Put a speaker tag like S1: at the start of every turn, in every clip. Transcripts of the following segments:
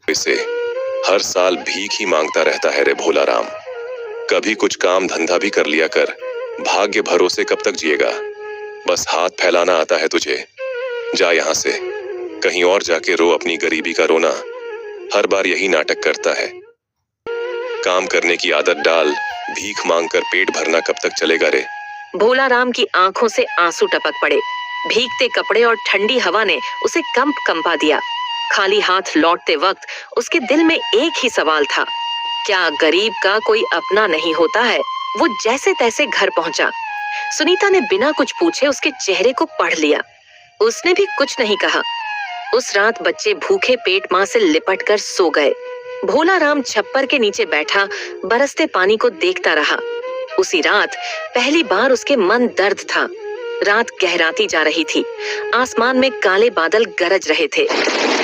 S1: इसे हर साल भीख ही मांगता रहता है रे भोला राम। कभी कुछ काम धंधा भी कर लिया कर, भाग्य भरोसे कब तक जिएगा। बस हाथ फैलाना आता है तुझे। जा यहाँ से, कहीं और जाके रो अपनी गरीबी का रोना। हर बार यही नाटक करता है। काम करने की आदत डाल, भीख मांगकर पेट भरना कब तक चलेगा रे।
S2: भोला राम की आंखों से आंसू टपक पड़े। भीगते कपड़े और ठंडी हवा ने उसे कंपा दिया। खाली हाथ लौटते वक्त उसके दिल में एक ही सवाल था, क्या गरीब का कोई अपना नहीं होता है। वो जैसे तैसे घर पहुंचा। सुनीता ने बिना कुछ पूछे उसके चेहरे को पढ़ लिया। उसने भी कुछ नहीं कहा। उस रात बच्चे भूखे पेट मां से लिपट कर सो गए। भोला राम छप्पर के नीचे बैठा बरसते पानी को देखता रहा। उसी रात पहली बार उसके मन दर्द था। रात गहराती जा रही थी। आसमान में काले बादल गरज रहे थे।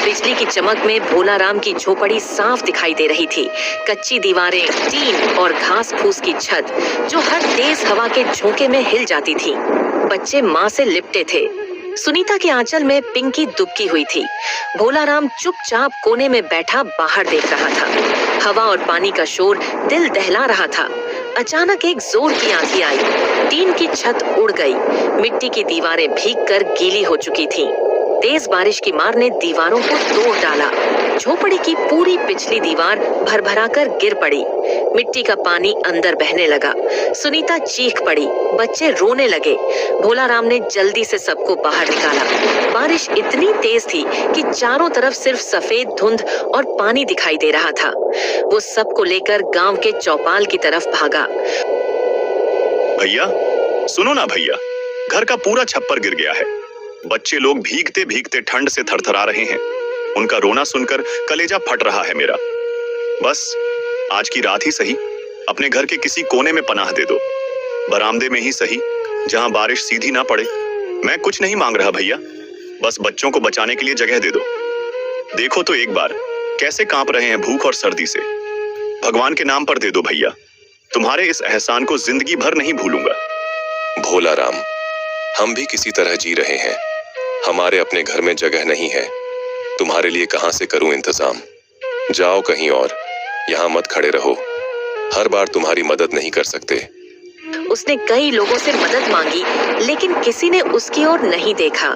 S2: बिजली की चमक में भोला राम की झोपड़ी साफ दिखाई दे रही थी। कच्ची दीवारें, टीन और घास फूस की छत जो हर तेज हवा के झोंके में हिल जाती थी। बच्चे माँ से लिपटे थे। सुनीता के आंचल में पिंकी दुबकी हुई थी। भोला राम चुपचाप कोने में बैठा बाहर देख रहा था। हवा और पानी का शोर दिल दहला रहा था। अचानक एक जोर की आंधी आई। टीन की छत उड़ गई। मिट्टी की दीवारें भीगकर गीली हो चुकी थीं। तेज बारिश की मार ने दीवारों को तोड़ डाला। झोपड़ी की पूरी पिछली दीवार भरभराकर गिर पड़ी। मिट्टी का पानी अंदर बहने लगा। सुनीता चीख पड़ी। बच्चे रोने लगे। भोला राम ने जल्दी से सबको बाहर निकाला। बारिश इतनी तेज थी कि चारों तरफ सिर्फ सफेद धुंध और पानी दिखाई दे रहा था। वो सबको लेकर गांव के चौपाल की तरफ भागा।
S3: भैया सुनो ना भैया, घर का पूरा छप्पर गिर गया है। बच्चे लोग भीगते भीगते ठंड से थरथरा रहे हैं। उनका रोना सुनकर कलेजा फट रहा है मेरा। बस आज की रात ही सही अपने घर के किसी कोने में पनाह दे दो। बरामदे में ही सही, जहां बारिश सीधी ना पड़े। मैं कुछ नहीं मांग रहा भैया, बस बच्चों को बचाने के लिए जगह दे दो। देखो तो एक बार कैसे कांप रहे हैं भूख और सर्दी से। भगवान के नाम पर दे दो भैया, तुम्हारे इस एहसान को जिंदगी भर नहीं भूलूंगा।
S1: भोला राम, हम भी किसी तरह जी रहे हैं। हमारे अपने घर में जगह नहीं है। तुम्हारे लिए कहां से करूं इंतजाम। जाओ कहीं और, यहाँ मत खड़े रहो। हर बार तुम्हारी मदद नहीं कर सकते।
S2: उसने कई लोगों से मदद मांगी, लेकिन किसी ने उसकी ओर नहीं देखा।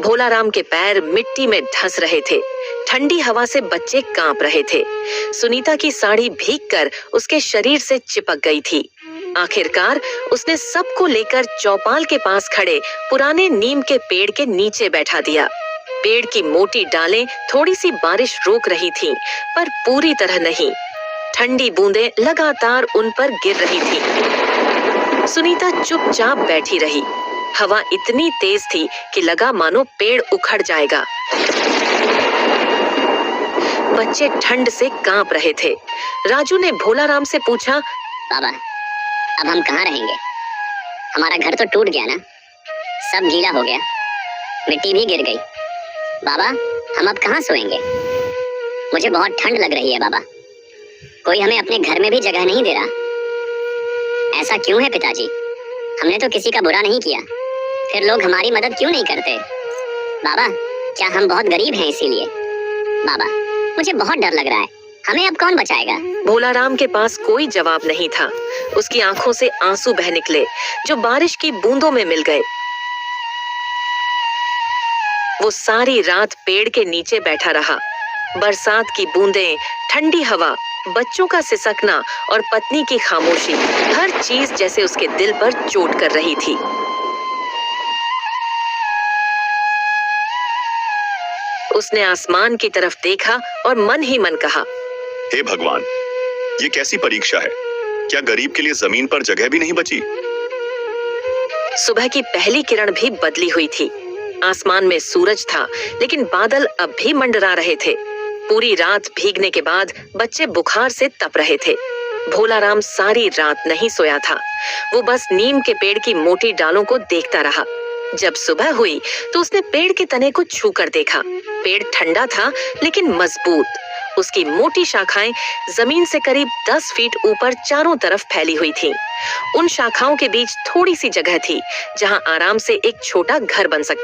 S2: भोला राम के पैर मिट्टी में धंस रहे थे। ठंडी हवा से बच्चे कांप रहे थे। सुनीता की साड़ी भीगकर उसके शरीर से चिपक गई थी। आखिरकार उसने सबको लेकर चौपाल के पास खड़े पुराने नीम के पेड़ के नीचे बैठा दिया। पेड़ की मोटी डालें थोड़ी सी बारिश रोक रही थीं, पर पूरी तरह नहीं। ठंडी बूंदें लगातार उन पर गिर रही थीं। सुनीता चुपचाप बैठी रही। हवा इतनी तेज थी कि लगा मानो पेड़ उखड़ जाएगा। बच्चे ठंड से कांप रहे थे। राजू ने भोला राम से पूछा,
S4: बाबा अब हम कहाँ रहेंगे? हमारा घर तो टूट गया ना, सब गीला हो गया, मिट्टी भी गिर गई। बाबा हम अब कहाँ सोएंगे? मुझे बहुत ठंड लग रही है बाबा। कोई हमें अपने घर में भी जगह नहीं दे रहा। ऐसा क्यों है पिताजी? हमने तो किसी का बुरा नहीं किया, फिर लोग हमारी मदद क्यों नहीं करते? बाबा क्या हम बहुत गरीब हैं इसीलिए? बाबा मुझे बहुत डर लग रहा है, हमें अब कौन बचाएगा?
S2: भोला राम के पास कोई जवाब नहीं था। उसकी आंखों से आंसू बह निकले, जो बारिश की बूंदों में मिल गए। वो सारी रात पेड़ के नीचे बैठा रहा। बरसात की बूंदें, ठंडी हवा, बच्चों का सिसकना और पत्नी की खामोशी, हर चीज जैसे उसके दिल पर चोट कर रही थी। उसने आसमान की तरफ देखा और मन ही मन कहा,
S3: हे भगवान, ये कैसी परीक्षा है? क्या गरीब के लिए जमीन पर जगह भी नहीं बची?
S2: सुबह की पहली किरण भी बदली हुई थी। आसमान में सूरज था, लेकिन बादल अब भी मंडरा रहे थे। पूरी रात भीगने के बाद बच्चे बुखार से तप रहे थे। भोला राम सारी रात नहीं सोया था। वो बस नीम के पेड़ की मोटी डालों को देखता रहा। जब सुबह हुई तो उसने पेड़ के तने को छूकर देखा। पेड़ ठंडा था, लेकिन मजबूत। उसकी मोटी शाखाएं जमीन से करीब 10 फीट ऊपर चारों तरफ फैली हुई थीं। उन शाखाओं के बीच थोड़ी सी जगह थी, जहां आराम से एक छोटा घर बन सकता